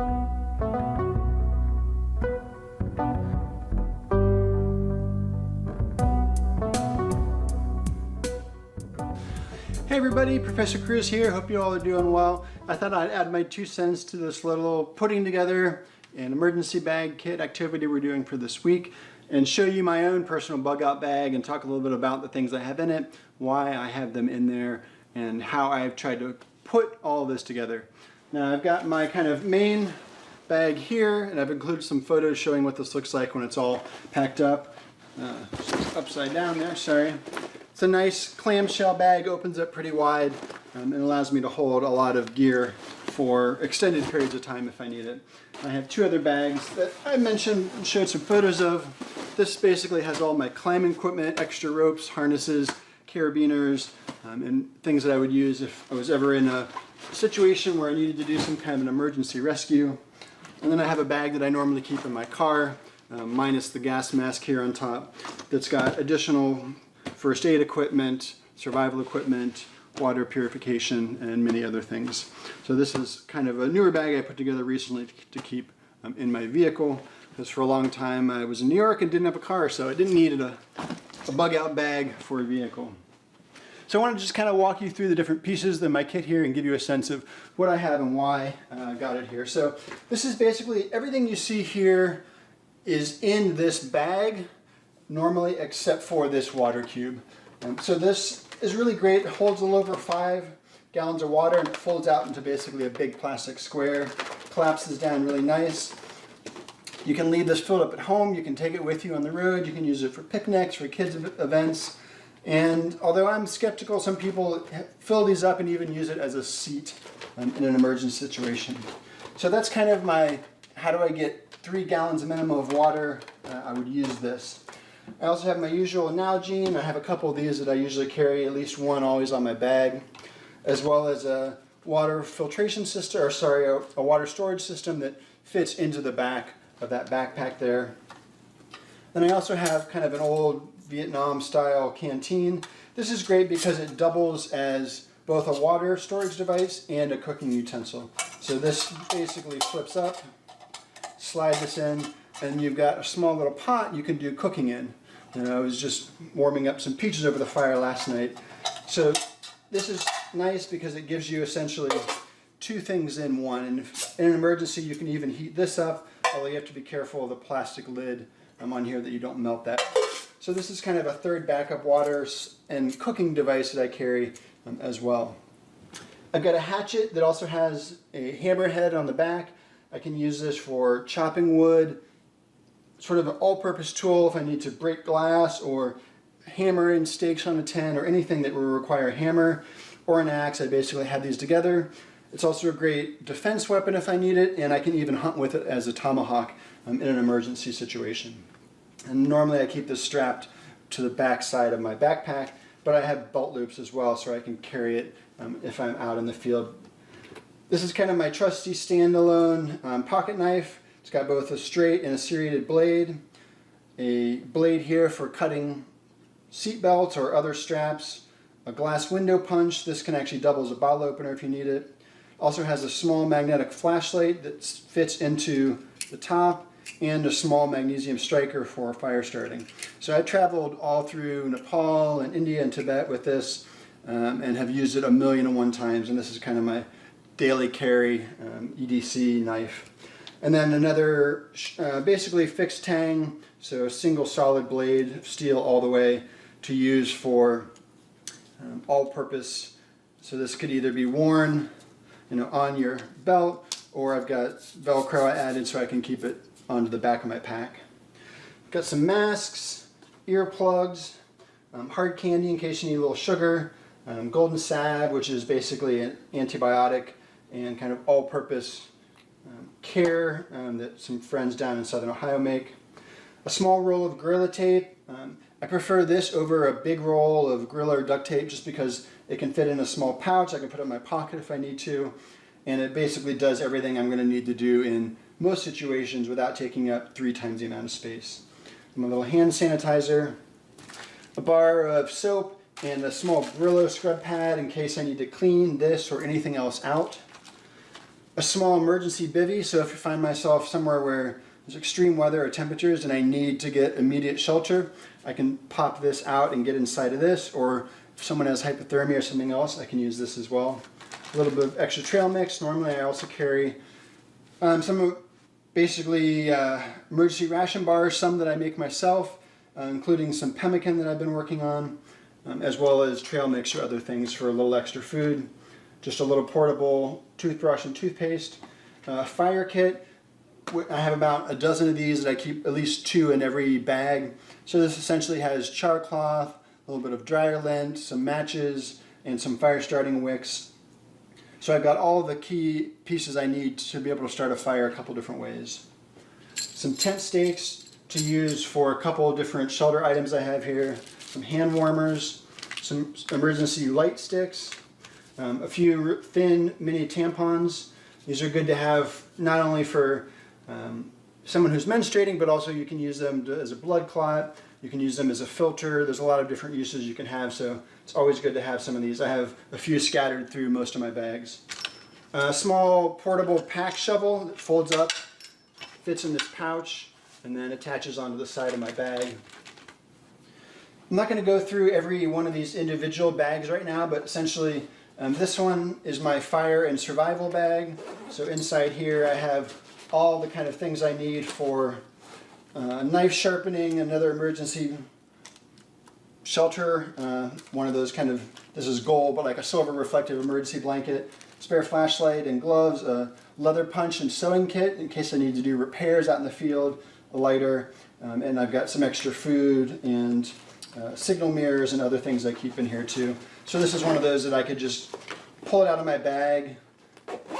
Hey everybody, Professor Cruz here. Hope you all are doing well. I thought I'd add my 2 cents to this little putting together an emergency bag kit activity we're doing for this week and show you my own personal bug out bag and talk a little bit about the things I have in it, why I have them in there, and how I've tried to put all of this together. Now I've got my kind of main bag here, and I've included some photos showing what this looks like when it's all packed up. Upside down there, sorry. It's a nice clamshell bag, opens up pretty wide, and allows me to hold a lot of gear for extended periods of time if I need it. I have 2 other bags that I mentioned and showed some photos of. This basically has all my climbing equipment, extra ropes, harnesses, carabiners, and things that I would use if I was ever in a situation where I needed to do some kind of an emergency rescue. And then I have a bag that I normally keep in my car, minus the gas mask here on top, that's got additional first aid equipment, survival equipment, water purification, and many other things. So this is kind of a newer bag I put together recently to keep in my vehicle, because for a long time I was in New York and didn't have a car, so I didn't need a bug out bag for a vehicle. So I want to just kind of walk you through the different pieces of my kit here and give you a sense of what I have and why I got it here. So this is basically everything you see here is in this bag normally, except for this water cube. So this is really great. It holds a little over 5 gallons of water, and it folds out into basically a big plastic square. Collapses down really nice. You can leave this filled up at home. You can take it with you on the road. You can use it for picnics, for kids events. And although I'm skeptical, some people fill these up and even use it as a seat in an emergency situation. So that's kind of my, how do I get 3 gallons minimum of water? I would use this. I also have my usual Nalgene. I have a couple of these that I usually carry, at least one always on my bag, as well as a water filtration system, or sorry, a water storage system that fits into the back of that backpack there. Then I also have kind of an old Vietnam style canteen. This is great because it doubles as both a water storage device and a cooking utensil. So this basically flips up, slide this in, and you've got a small little pot you can do cooking in. And I was just warming up some peaches over the fire last night. So this is nice because it gives you essentially 2 things in one. And if in an emergency you can even heat this up, although you have to be careful of the plastic lid on here that you don't melt that. So this is kind of a third backup water and cooking device that I carry as well. I've got a hatchet that also has a hammer head on the back. I can use this for chopping wood, sort of an all-purpose tool if I need to break glass or hammer in stakes on a tent or anything that will require a hammer or an axe. I basically have these together. It's also a great defense weapon if I need it, and I can even hunt with it as a tomahawk in an emergency situation. And normally I keep this strapped to the back side of my backpack, but I have belt loops as well so I can carry it if I'm out in the field. This is kind of my trusty standalone pocket knife. It's got both a straight and a serrated blade. A blade here for cutting seat belts or other straps. A glass window punch. This can actually double as a bottle opener if you need it. Also has a small magnetic flashlight that fits into the top, and a small magnesium striker for fire starting. So I traveled all through Nepal and India and Tibet with this and have used it 1,000,001 times, and this is kind of my daily carry EDC knife. And then another basically fixed tang, so a single solid blade of steel all the way to use for all-purpose. So this could either be worn, on your belt, or I've got Velcro I added so I can keep it onto the back of my pack. Got some masks, earplugs, hard candy in case you need a little sugar, golden salve, which is basically an antibiotic and kind of all-purpose care that some friends down in Southern Ohio make. A small roll of Gorilla Tape. I prefer this over a big roll of Gorilla or duct tape just because it can fit in a small pouch. I can put it in my pocket if I need to, and it basically does everything I'm going to need to do in most situations without taking up 3 times the amount of space. My little hand sanitizer, a bar of soap, and a small Brillo scrub pad in case I need to clean this or anything else out. a small emergency bivvy, so if you find myself somewhere where there's extreme weather or temperatures and I need to get immediate shelter, I can pop this out and get inside of this, or if someone has hypothermia or something else, I can use this as well. A little bit of extra trail mix. Normally I also carry some basically emergency ration bars, some that I make myself, including some pemmican that I've been working on, as well as trail mix or other things for a little extra food. Just a little portable toothbrush and toothpaste. Fire kit. I have about a dozen of these that I keep at least 2 in every bag. So this essentially has char cloth, a little bit of dryer lint, some matches, and some fire starting wicks. So I've got all the key pieces I need to be able to start a fire a couple different ways. Some tent stakes to use for a couple different shelter items I have here. Some hand warmers, some emergency light sticks, a few thin mini tampons. These are good to have not only for someone who's menstruating, but also you can use them as a blood clot. You can use them as a filter. There's a lot of different uses you can have, so it's always good to have some of these. I have a few scattered through most of my bags. A small portable pack shovel that folds up, fits in this pouch, and then attaches onto the side of my bag. I'm not going to go through every one of these individual bags right now, but essentially this one is my fire and survival bag. So inside here I have all the kind of things I need for knife sharpening, another emergency shelter, one of those kind of, this is gold, but like a silver reflective emergency blanket, spare flashlight and gloves, a leather punch and sewing kit in case I need to do repairs out in the field, a lighter, and I've got some extra food and signal mirrors and other things I keep in here too. So this is one of those that I could just pull it out of my bag,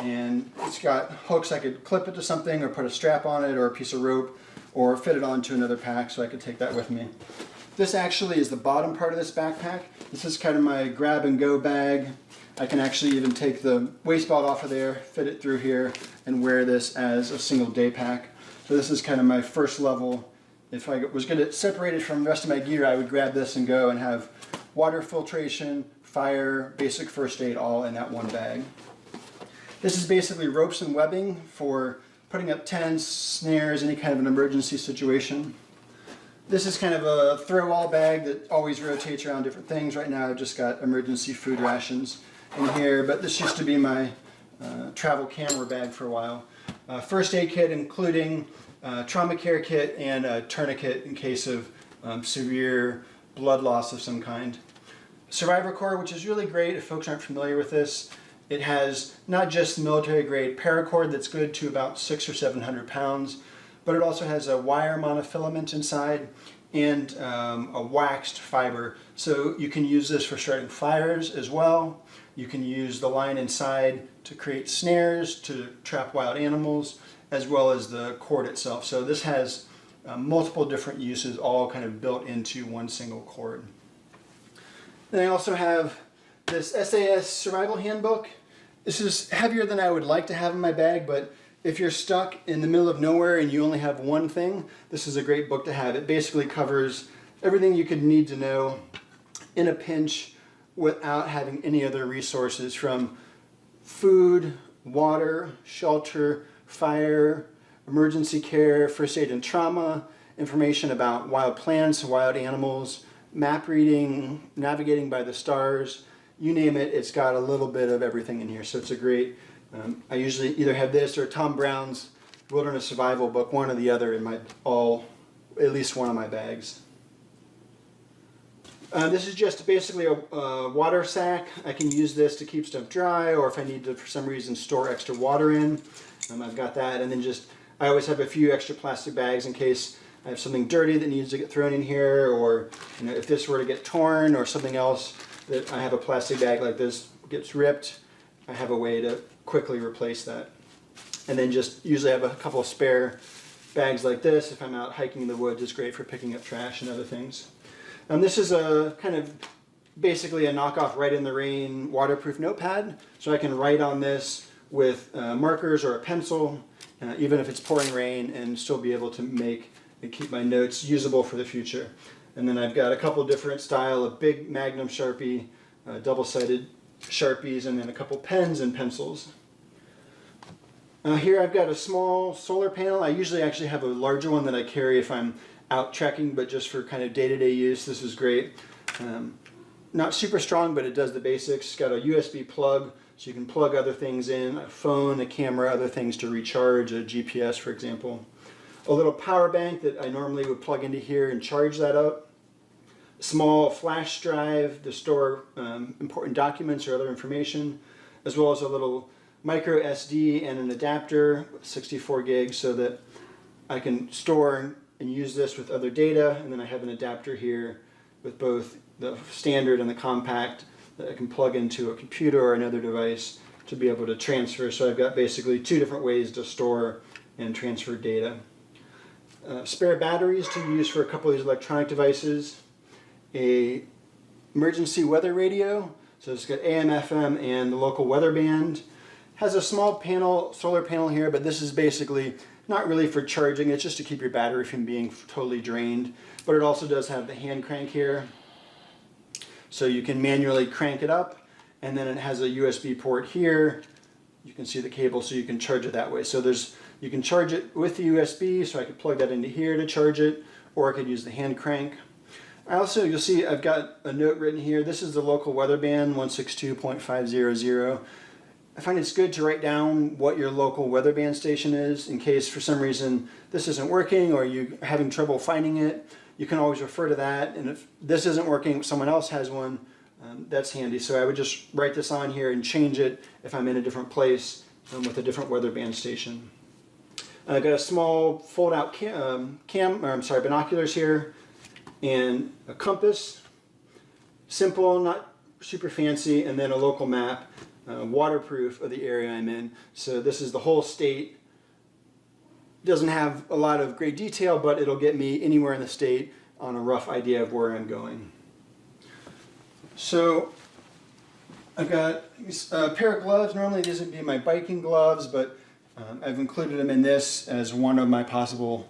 and it's got hooks. I could clip it to something or put a strap on it or a piece of rope or fit it onto another pack, so I could take that with me. This actually is the bottom part of this backpack. This is kind of my grab and go bag. I can actually even take the waist belt off of there, fit it through here, and wear this as a single day pack. So this is kind of my first level. If I was going to separate it from the rest of my gear, I would grab this and go and have water filtration, fire, basic first aid all in that one bag. This is basically ropes and webbing for putting up tents, snares, any kind of an emergency situation. This is kind of a throw-all bag that always rotates around different things. Right now I've just got emergency food rations in here, but this used to be my travel camera bag for a while. First aid kit including trauma care kit and a tourniquet in case of severe blood loss of some kind. Survivor cord, which is really great if folks aren't familiar with this. It has not just military grade paracord that's good to about 600 or 700 pounds, but it also has a wire monofilament inside and a waxed fiber. So you can use this for starting fires as well. You can use the line inside to create snares, to trap wild animals, as well as the cord itself. So this has multiple different uses, all kind of built into one single cord. Then I also have this SAS Survival Handbook. This is heavier than I would like to have in my bag, but if you're stuck in the middle of nowhere and you only have one thing, this is a great book to have. It basically covers everything you could need to know in a pinch without having any other resources, from food, water, shelter, fire, emergency care, first aid and trauma, information about wild plants, wild animals, map reading, navigating by the stars, you name it, it's got a little bit of everything in here. So it's a great, I usually either have this or Tom Brown's Wilderness Survival book, one or the other in my, at least one of my bags. This is just basically a water sack. I can use this to keep stuff dry, or if I need to, for some reason, store extra water in. I've got that, and then I always have a few extra plastic bags in case I have something dirty that needs to get thrown in here, or if this were to get torn or something else, that I have a plastic bag like this gets ripped, I have a way to quickly replace that. And then just usually have a couple of spare bags like this. If I'm out hiking in the woods, it's great for picking up trash and other things. This is a kind of basically a knockoff Write in the Rain waterproof notepad, so I can write on this with markers or a pencil, even if it's pouring rain, and still be able to make and keep my notes usable for the future. And then I've got a couple different style of big Magnum Sharpie, double-sided Sharpies, and then a couple pens and pencils. Here I've got a small solar panel. I usually actually have a larger one that I carry if I'm out trekking, but just for kind of day-to-day use, this is great. Not super strong, but it does the basics. It's got a USB plug, so you can plug other things in, a phone, a camera, other things to recharge, a GPS, for example. A little power bank that I normally would plug into here and charge that up. A small flash drive to store important documents or other information, as well as a little micro SD and an adapter, 64 gigs, so that I can store and use this with other data. And then I have an adapter here with both the standard and the compact that I can plug into a computer or another device to be able to transfer. So I've got basically two different ways to store and transfer data. Spare batteries to use for a couple of these electronic devices. A emergency weather radio, so it's got AM, FM, and the local weather band. Has a small panel, solar panel here, but this is basically not really for charging. It's just to keep your battery from being totally drained. But it also does have the hand crank here, so you can manually crank it up, and then it has a USB port here. You can see the cable, so you can charge it that way. So you can charge it with the USB, so I could plug that into here to charge it, or I could use the hand crank. You'll see I've got a note written here. This is the local weather band, 162.500. I find it's good to write down what your local weather band station is in case for some reason this isn't working or you're having trouble finding it. You can always refer to that, and if this isn't working, someone else has one, that's handy. So I would just write this on here and change it if I'm in a different place with a different weather band station. I've got a small fold-out binoculars here, and a compass, simple, not super fancy, and then a local map, waterproof of the area I'm in. So this is the whole state. Doesn't have a lot of great detail, but it'll get me anywhere in the state on a rough idea of where I'm going. So I've got a pair of gloves. Normally these would be my biking gloves, but I've included them in this as one of my possible.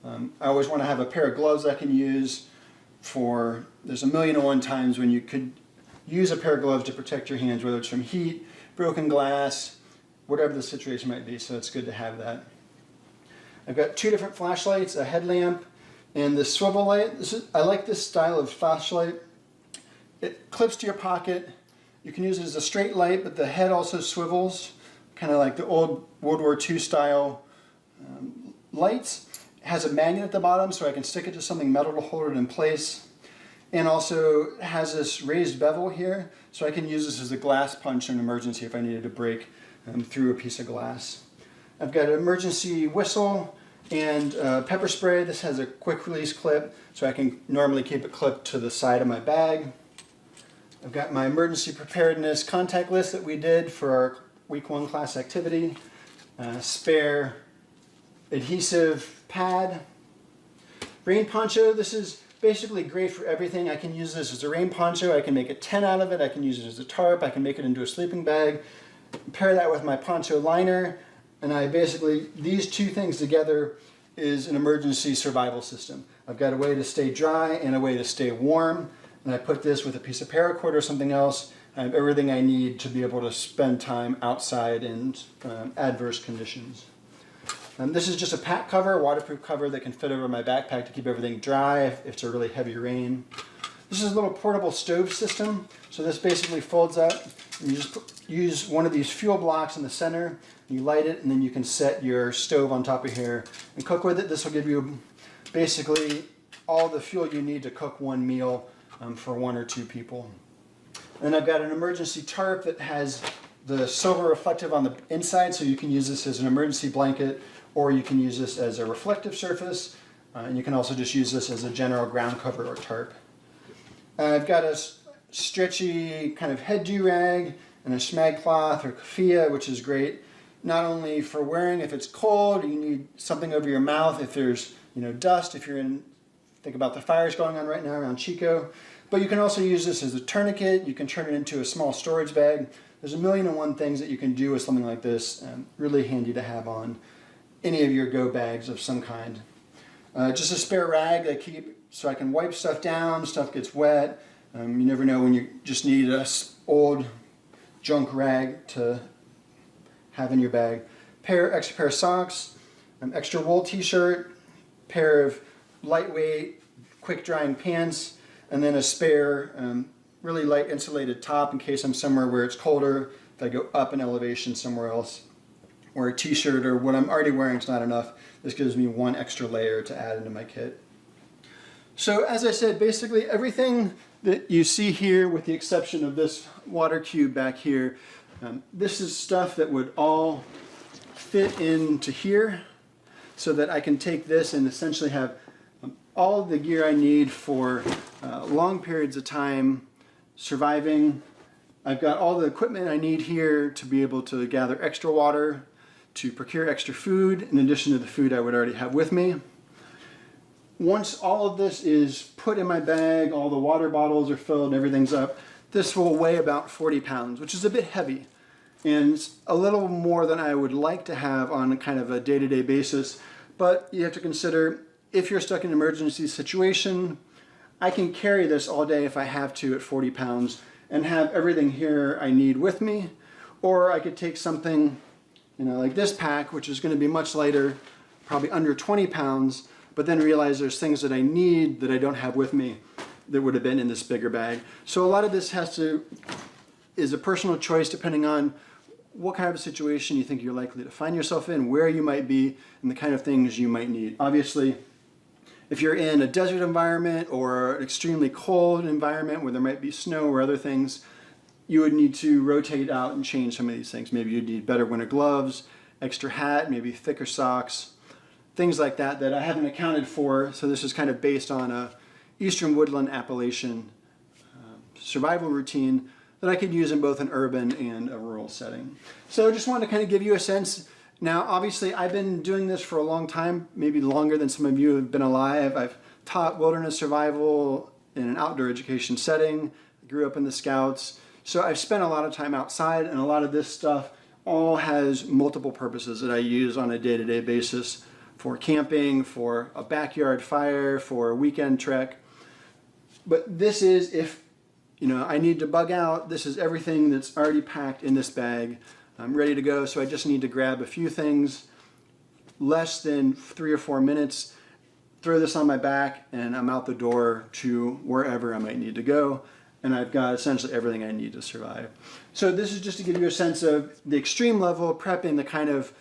I always want to have a pair of gloves I can use for, there's 1,000,001 times when you could use a pair of gloves to protect your hands, whether it's from heat, broken glass, whatever the situation might be, so it's good to have that. I've got two different flashlights, a headlamp, and the swivel light. I like this style of flashlight. It clips to your pocket. You can use it as a straight light, but the head also swivels, kind of like the old World War II style lights. It has a magnet at the bottom, so I can stick it to something metal to hold it in place. And also has this raised bevel here, so I can use this as a glass punch in an emergency if I needed to break through a piece of glass. I've got an emergency whistle and pepper spray. This has a quick release clip, so I can normally keep it clipped to the side of my bag. I've got my emergency preparedness contact list that we did for our week 1 class activity. Spare adhesive pad. Rain poncho. This is basically great for everything. I can use this as a rain poncho. I can make a tent out of it. I can use it as a tarp. I can make it into a sleeping bag. Pair that with my poncho liner, and these two things together is an emergency survival system. I've got a way to stay dry and a way to stay warm, and I put this with a piece of paracord or something else. I have everything I need to be able to spend time outside in adverse conditions. This is just a pack cover, waterproof cover that can fit over my backpack to keep everything dry if it's a really heavy rain. This is a little portable stove system. So this basically folds up, and you just use one of these fuel blocks in the center, and you light it, and then you can set your stove on top of here and cook with it. This will give you basically all the fuel you need to cook one meal for 1 or 2 people. And then I've got an emergency tarp that has the silver reflective on the inside, so you can use this as an emergency blanket, or you can use this as a reflective surface, and you can also just use this as a general ground cover or tarp. I've got a stretchy kind of head do-rag and a schmag cloth or keffiyeh, which is great not only for wearing if it's cold, you need something over your mouth if there's dust, if you're think about the fires going on right now around Chico, but you can also use this as a tourniquet. You can turn it into a small storage bag. There's 1,000,001 things that you can do with something like this, really handy to have on any of your go bags of some kind. Just a spare rag I keep so I can wipe stuff down, stuff gets wet. You never know when you just need an old junk rag to have in your bag. extra pair of socks, an extra wool t-shirt, pair of lightweight, quick drying pants, and then a spare really light insulated top in case I'm somewhere where it's colder, if I go up in elevation somewhere else, or a t-shirt or what I'm already wearing is not enough. This gives me one extra layer to add into my kit. So as I said, basically everything that you see here, with the exception of this water cube back here, this is stuff that would all fit into here so that I can take this and essentially have all of the gear I need for long periods of time surviving. I've got all the equipment I need here to be able to gather extra water, to procure extra food in addition to the food I would already have with me. Once all of this is put in my bag, all the water bottles are filled, everything's up, this will weigh about 40 pounds, which is a bit heavy and a little more than I would like to have on kind of a day-to-day basis. But you have to consider, if you're stuck in an emergency situation, I can carry this all day if I have to at 40 pounds and have everything here I need with me. Or I could take something, like this pack, which is going to be much lighter, probably under 20 pounds, but then realize there's things that I need that I don't have with me that would have been in this bigger bag. So a lot of this is a personal choice depending on what kind of a situation you think you're likely to find yourself in, where you might be, and the kind of things you might need. Obviously, if you're in a desert environment or an extremely cold environment where there might be snow or other things, you would need to rotate out and change some of these things. Maybe you'd need better winter gloves, extra hat, maybe thicker socks, things like that that I haven't accounted for. So this is kind of based on a Eastern Woodland Appalachian survival routine that I could use in both an urban and a rural setting. So I just wanted to kind of give you a sense. Now, obviously, I've been doing this for a long time, maybe longer than some of you have been alive. I've taught wilderness survival in an outdoor education setting. I grew up in the Scouts. So I've spent a lot of time outside, and a lot of this stuff all has multiple purposes that I use on a day-to-day basis for camping, for a backyard fire, for a weekend trek. But this is, if I need to bug out, this is everything that's already packed in this bag. I'm ready to go, so I just need to grab a few things, less than 3 or 4 minutes, throw this on my back, and I'm out the door to wherever I might need to go. And I've got essentially everything I need to survive. So this is just to give you a sense of the extreme level of prepping, the kind of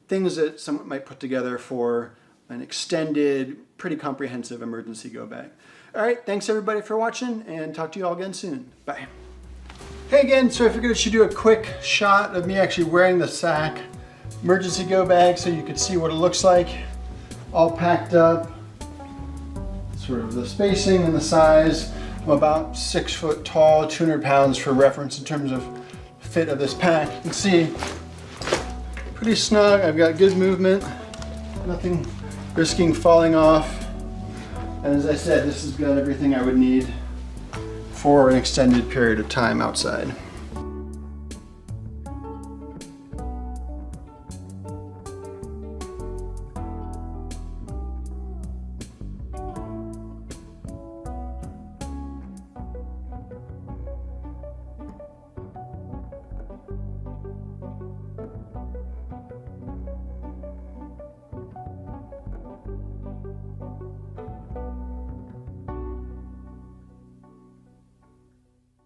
things that someone might put together for an extended, pretty comprehensive emergency go bag. All right, thanks everybody for watching, and talk to you all again soon. Bye. Hey again, so I figured I should do a quick shot of me actually wearing the SAC emergency go bag so you could see what it looks like. All packed up, sort of the spacing and the size. I'm about 6 foot tall, 200 pounds for reference in terms of fit of this pack. You can see, pretty snug. I've got good movement, nothing risking falling off. And as I said, this has got everything I would need for an extended period of time outside.